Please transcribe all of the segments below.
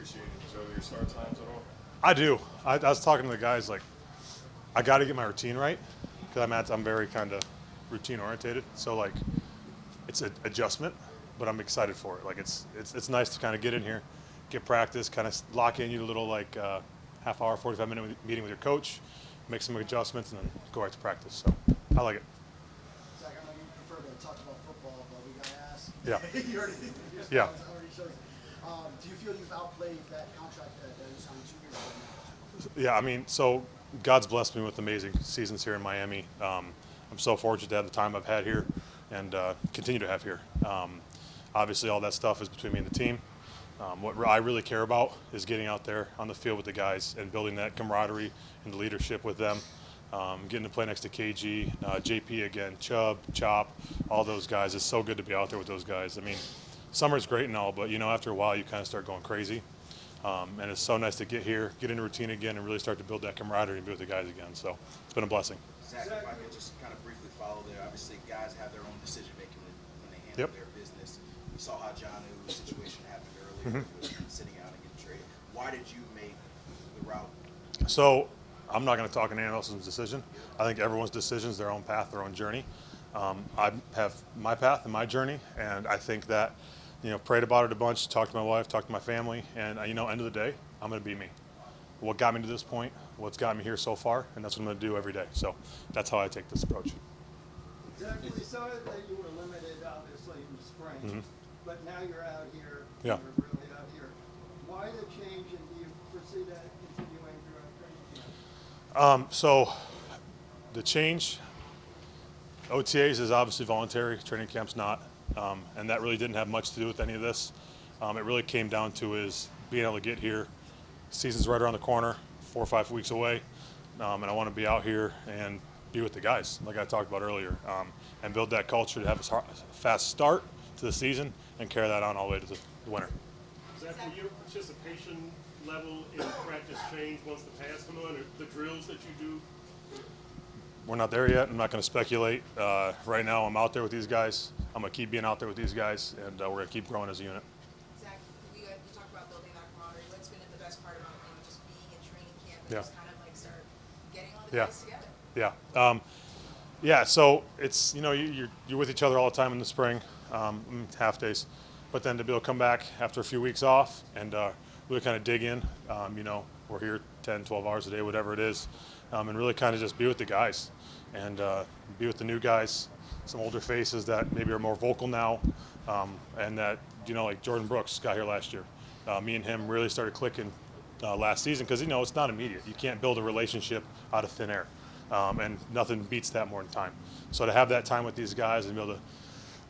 appreciate each other your start times at all? I do. I was talking to the guys like, I got to get my routine right because I'm very kind of routine orientated. So like, it's an adjustment, but I'm excited for it. Like it's nice to kind of get in here, get practice, kind of lock in you a little like half hour, 45-minute meeting with your coach, make some adjustments, and then go right to practice. So I like it. Zach, I know you prefer to talk about football, but we got to ask. Yeah. You already, Yeah. already showed you. Do you feel you've outplayed that contract that you signed 2 years ago now? Yeah, I mean, so God's blessed me with amazing seasons here in Miami. I'm so fortunate to have the time I've had here and continue to have here. Obviously, all that stuff is between me and the team. What I really care about is getting out there on the field with the guys and building that camaraderie and the leadership with them. Getting to play next to KG, JP again, Chubb, Chop, all those guys. It's so good to be out there with those guys. I mean, summer's great and all, but after a while you kind of start going crazy. And it's so nice to get here, get into routine again, and really start to build that camaraderie and be with the guys again. So it's been a blessing. Zach, if I could just kind of briefly follow there. Obviously, guys have their own decision making when they handle their business. We saw how John's situation happened earlier with sitting out and getting traded. Why did you make the route? So I'm not going to talk on anyone else's decision. I think everyone's decision is their own path, their own journey. I have my path and my journey, and I think that, prayed about it a bunch, talked to my wife, talked to my family, and, end of the day, I'm going to be me. What got me to this point, what's got me here so far, and that's what I'm going to do every day. So that's how I take this approach. Zach, we saw that you were limited, obviously, in the spring, but now you're out here. Yeah. You're really out here. Why the change, and do you foresee that continuing throughout training camp? So the change, OTAs is obviously voluntary, training camp's not, and that really didn't have much to do with any of this. It really came down to is being able to get here. Season's right around the corner, 4 or 5 weeks away, and I want to be out here and be with the guys, like I talked about earlier, and build that culture to have a fast start to the season and carry that on all the way to the winter. Zach, will your participation level in practice change once the pads come on, or the drills that you do? We're not there yet. I'm not going to speculate. Right now, I'm out there with these guys. I'm going to keep being out there with these guys, and we're going to keep growing as a unit. Zach, you talk about building that camaraderie. What's been the best part about just being in training camp and just kind of like start getting all the guys together? Yeah. So it's you're with each other all the time in the spring, half days, but then to be able to come back after a few weeks off and really kind of dig in. We're here 10, 12 hours a day, whatever it is, and really kind of just be with the guys and be with the new guys, some older faces that maybe are more vocal now, and that like Jordan Brooks got here last year. Me and him really started clicking last season because it's not immediate. You can't build a relationship out of thin air, and nothing beats that more than time. So to have that time with these guys and be able to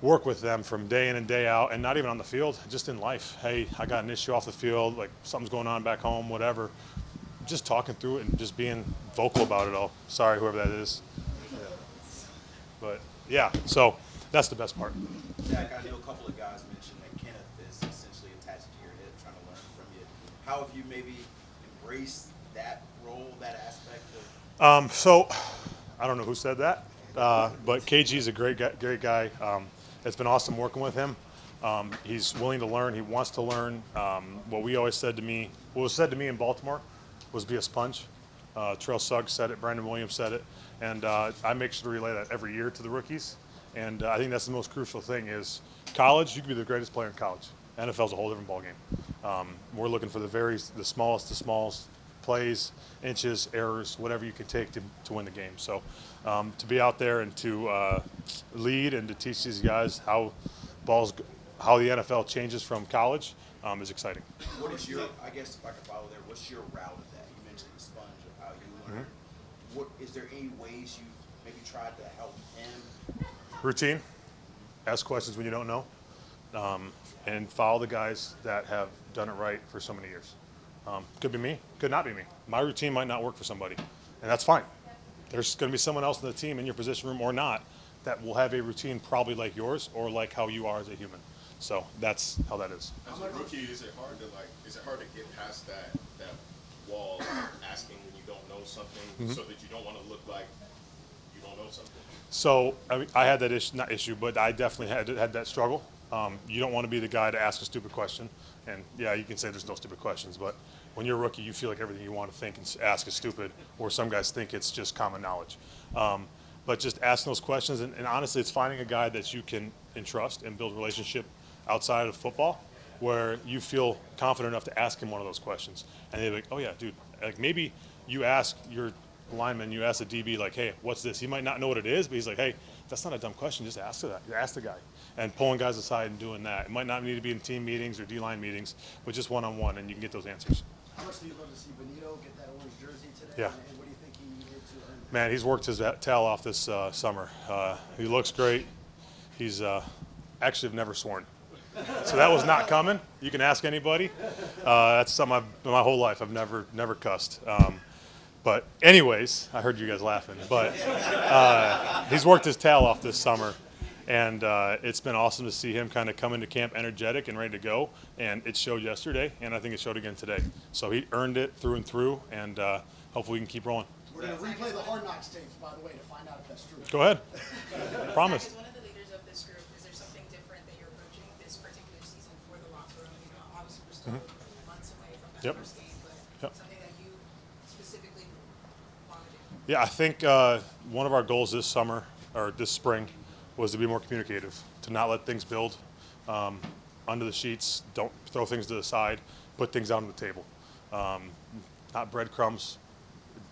work with them from day in and day out, and not even on the field, just in life. Hey, I got an issue off the field, like something's going on back home, whatever. Just talking through it and just being vocal about it all. Sorry, whoever that is. Yeah. But yeah, so that's the best part. Zach, I know a couple of guys mentioned that Kenneth is essentially attached to your hip, trying to learn from you. How have you maybe embraced that role, that aspect of? So I don't know who said that, but KG is a great guy. It's been awesome working with him. He's willing to learn. He wants to learn. What was said to me in Baltimore was be a sponge. Terrell Suggs said it. Brandon Williams said it. And I make sure to relay that every year to the rookies. And I think that's the most crucial thing is college, you can be the greatest player in college. NFL's a whole different ballgame. We're looking for the smallest plays, inches, errors, whatever you can take to win the game. So to be out there and to lead and to teach these guys how the NFL changes from college is exciting. What is your, I guess if I could follow there, what's your route of that? You mentioned the sponge of how you learn. What, is there any ways you've maybe tried to help him? Routine. Ask questions when you don't know. And follow the guys that have done it right for so many years. Could be me, could not be me. My routine might not work for somebody, and that's fine. There's going to be someone else in the team in your position room or not that will have a routine probably like yours or like how you are as a human. So that's how that is. As a rookie, is it hard to get past that wall of asking when you don't know something so that you don't want to look like you don't know something? So I had that issue, not issue, but I definitely had that struggle. You don't want to be the guy to ask a stupid question. And yeah, you can say there's no stupid questions, but when you're a rookie, you feel like everything you want to think and ask is stupid, or some guys think it's just common knowledge. But just asking those questions, and honestly, it's finding a guy that you can entrust and build a relationship outside of football, where you feel confident enough to ask him one of those questions, and they're like, "Oh yeah, dude." Like maybe you ask your lineman, you ask the DB, like, "Hey, what's this?" He might not know what it is, but he's like, "Hey, that's not a dumb question. Just ask that. Ask the guy." And pulling guys aside and doing that. It might not need to be in team meetings or D-line meetings, but just one-on-one, and you can get those answers. How much do you love to see Benito get that orange jersey today? Yeah. And what do you think he needed to earn that? Man, he's worked his tail off this summer. He looks great. He's actually have never sworn, so that was not coming. You can ask anybody. That's something my whole life I've never cussed. But anyways, I heard you guys laughing. But he's worked his tail off this summer, and it's been awesome to see him kind of come into camp energetic and ready to go. And it showed yesterday, and I think it showed again today. So he earned it through and through, and hopefully we can keep rolling. We're going to replay the Hard Knocks tapes, by the way, to find out if that's true. Go ahead. Promise. As one of the leaders of this group, is there something different that you're approaching this particular season for the locker room? You know, obviously we're still months away from that Yep. first game, but Yep. something that you specifically want to do. Yeah, I think one of our goals this summer or this spring was to be more communicative, to not let things build under the sheets. Don't throw things to the side. Put things out on the table. Not breadcrumbs.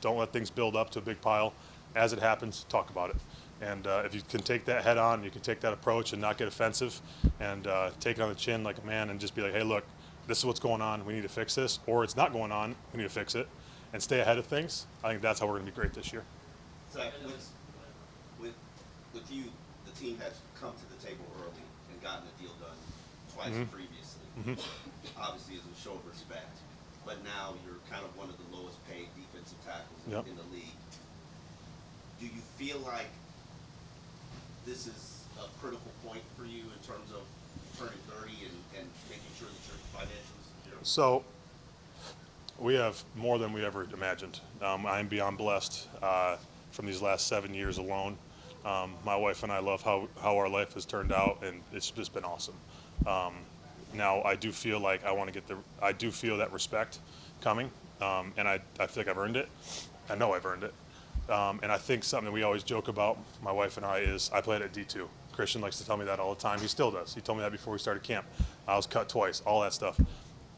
Don't let things build up to a big pile. As it happens, talk about it. And if you can take that head on, you can take that approach and not get offensive, and take it on the chin like a man, and just be like, "Hey, look, this is what's going on. We need to fix this," or "It's not going on. We need to fix it," and stay ahead of things. I think that's how we're going to be great this year. Zach, with you, the team has come to the table early and gotten the deal done twice previously. Obviously, as a show of respect, but now you're kind of one of the lowest paid defensive tackles in the league. Do you feel like this is a critical point for you in terms of turning 30 and making sure that your financials, you know? So we have more than we ever imagined. I am beyond blessed from these last 7 years alone. My wife and I love how our life has turned out, and it's just been awesome. Now I do feel like I do feel that respect coming, and I feel like I've earned it. I know I've earned it. And I think something that we always joke about, my wife and I, is I played at D2. Christian likes to tell me that all the time. He still does. He told me that before we started camp. I was cut twice, all that stuff.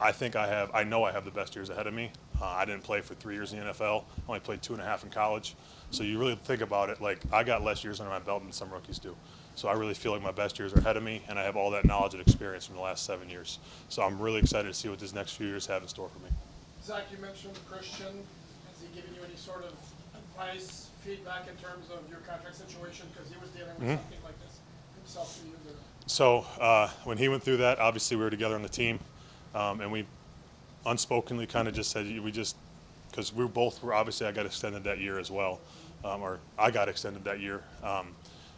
I know I have the best years ahead of me. I didn't play for 3 years in the NFL. I only played 2.5 in college. So you really think about it, like I got less years under my belt than some rookies do. So I really feel like my best years are ahead of me, and I have all that knowledge and experience from the last 7 years. So I'm really excited to see what these next few years have in store for me. Zach, you mentioned Christian. Has he given you any sort of advice, feedback in terms of your contract situation? Because he was dealing with something like this himself 2 years ago. So when he went through that, obviously we were together on the team, and we unspokenly kind of just said because we both were obviously I got extended that year as well, or I got extended that year.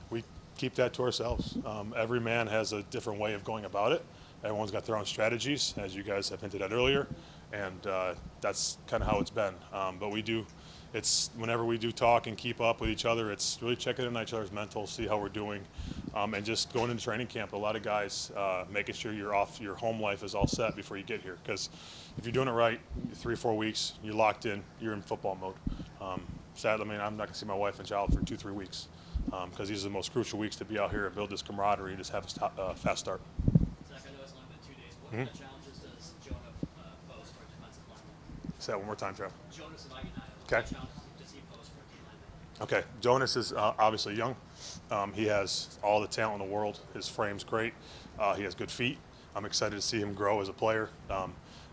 We keep that to ourselves. Every man has a different way of going about it. Everyone's got their own strategies, as you guys have hinted at earlier, and that's kind of how it's been. But it's whenever we do talk and keep up with each other, it's really checking in on each other's mental, see how we're doing, and just going into training camp. A lot of guys making sure your home life is all set before you get here, because if you're doing it right, 3-4 weeks, you're locked in, you're in football mode. Sadly, I'm not going to see my wife and child for 2-3 weeks, because these are the most crucial weeks to be out here and build this camaraderie and just have a fast start. Zach, I know it's only been 2 days. What kind of challenges does Jonah pose for a defensive lineman? Say that one more time, Trev. Jonas of United. What Okay. kind of challenges does he pose for a D lineman? Okay, Jonas is obviously young. He has all the talent in the world. His frame's great. He has good feet. I'm excited to see him grow as a player.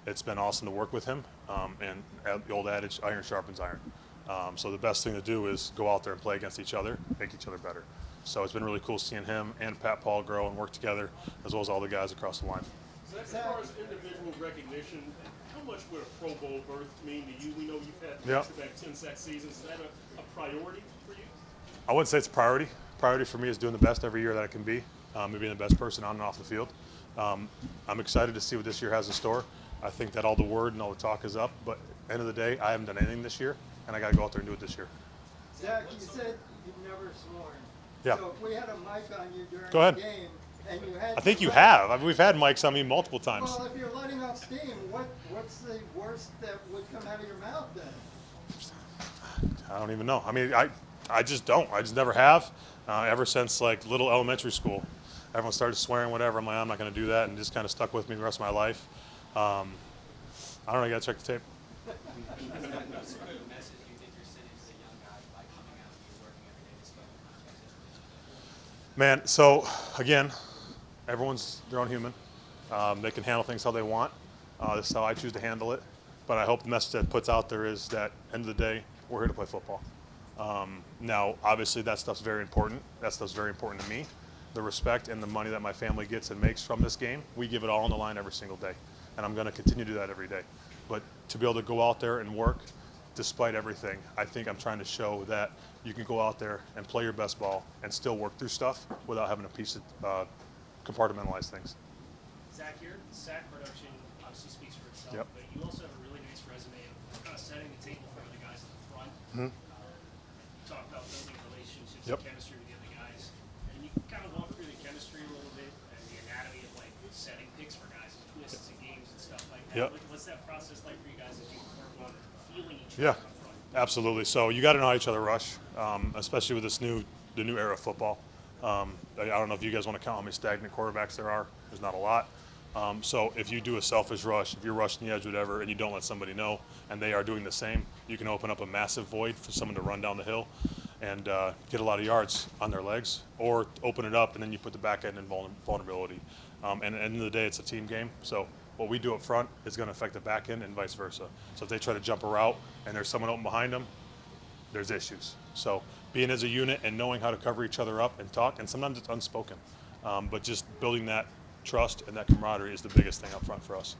It's been awesome to work with him. And the old adage, iron sharpens iron. So the best thing to do is go out there and play against each other, make each other better. So it's been really cool seeing him and Pat Paul grow and work together, as well as all the guys across the line. Zach, as far as individual recognition, how much would a Pro Bowl berth mean to you? We know you've had back-to-back 10-sack seasons. Is that a priority for you? I wouldn't say it's a priority. Priority for me is doing the best every year that I can be, and being the best person on and off the field. I'm excited to see what this year has in store. I think that all the word and all the talk is up, but at the end of the day, I haven't done anything this year, and I got to go out there and do it this year. Zach, you said you've never sworn. Yeah. So if we had a mic on you during Go ahead. the game, And you had I think you have. I mean, we've had mics on me multiple times. Well, if you're letting off steam, what's the worst that would come out of your mouth then? I don't even know. I mean, I just don't. I just never have. Ever since like little elementary school, everyone started swearing whatever. I'm like, I'm not going to do that, and just kind of stuck with me the rest of my life. I don't know. You got to check the tape. What sort of message do you think you're sending to the young guys by coming out and working every day despite the contract situation? Man, so again, everyone's their own human. They can handle things how they want. This is how I choose to handle it. But I hope the message that it puts out there is that end of the day, we're here to play football. Now, obviously, that stuff's very important. That stuff's very important to me. The respect and the money that my family gets and makes from this game, we give it all on the line every single day. And I'm going to continue to do that every day. But to be able to go out there and work despite everything, I think I'm trying to show that you can go out there and play your best ball and still work through stuff without having to compartmentalize things. Zach, your sack production obviously speaks for itself, Yep. but you also have a really nice resume of kind of setting the table for other guys at the front. Mhm. You talk about building relationships Yep. and chemistry with the other guys, and you kind of walk through the chemistry a little bit and the anatomy of like setting picks for guys and twists and games and stuff like that. Yep. What's that process like for you guys as you work on feeling each Yeah, other up front? absolutely. So you got to know how each other rush, especially with the new era of football. I don't know if you guys want to count how many stagnant quarterbacks there are. There's not a lot. So if you do a selfish rush, if you're rushing the edge, whatever, and you don't let somebody know, and they are doing the same, you can open up a massive void for someone to run down the hill and get a lot of yards on their legs, or open it up and then you put the back end in vulnerability. And at the end of the day, it's a team game. So what we do up front is going to affect the back end and vice versa. So if they try to jump a route and there's someone open behind them, there's issues. So being as a unit and knowing how to cover each other up and talk, and sometimes it's unspoken, but just building that trust and that camaraderie is the biggest thing up front for us.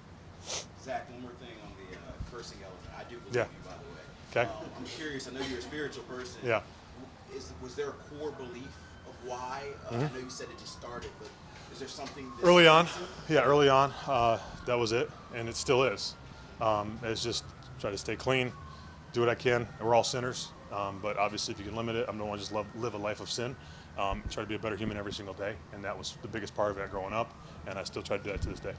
Zach, one more thing on the cursing element. I do believe Yeah. you, by the way. Okay. I'm curious. I know you're a spiritual person. Yeah. Was there a core belief of why? I know you said it just started, but is there something that Early on, that was it, and it still is. It's just try to stay clean, do what I can. We're all sinners, but obviously if you can limit it, I'm the one just live a life of sin. Try to be a better human every single day, and that was the biggest part of it growing up, and I still try to do that to this day.